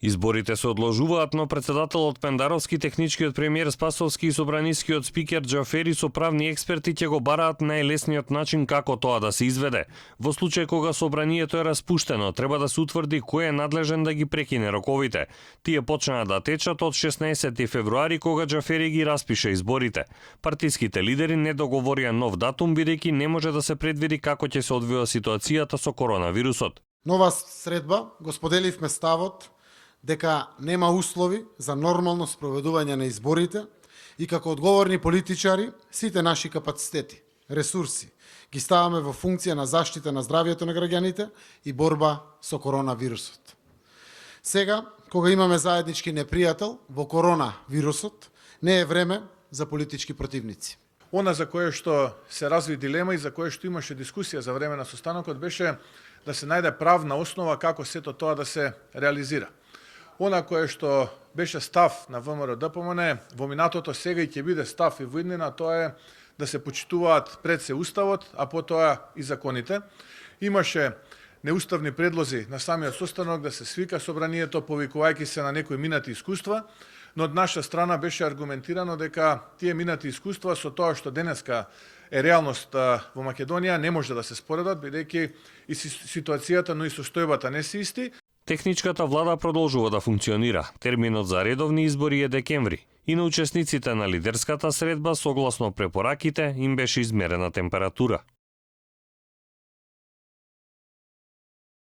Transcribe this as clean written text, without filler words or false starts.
Изборите се одложуваат, но председателот Пендаровски, техничкиот премиер Спасовски и собранискиот спикер Џафери со правни експерти ќе го бараат најлесниот начин како тоа да се изведе. Во случај кога собранието е распуштено, треба да се утврди кој е надлежен да ги прекине роковите. Тие почнаа да течат од 16 февруари кога Џафери ги распише изборите. Партиските лидери не договорија нов датум бидејќи не може да се предвиди како ќе се одвива ситуацијата со коронавирусот. Нова средба го споделивме ставот дека нема услови за нормално спроведување на изборите и како одговорни политичари сите наши капацитети, ресурси ги ставаме во функција на заштита на здравјето на граѓаните и борба со коронавирусот. Сега, кога имаме заеднички непријател во коронавирусот, не е време за политички противници. Она за кое што се разви дилема и за кое што имаше дискусија за време на состанокот беше да се најде правна основа како сето тоа да се реализира. Она кое што беше став на ВМРО-ДПМН во минатото сега и ќе биде став и во иднина, тоа е да се почитуваат пред се уставот, а потоа и законите. Имаше неуставни предлози на самиот состанок да се свика собранието повикувајќи се на некои минати искуства, но од наша страна беше аргументирано дека тие минати искуства со тоа што денеска е реалност во Македонија не може да се споредат, бидејќи и ситуацијата, но и состојбата не се исти. Техничката влада продолжува да функционира. Терминот за редовни избори е декември и на учесниците на лидерската средба согласно препораките им беше измерена температура.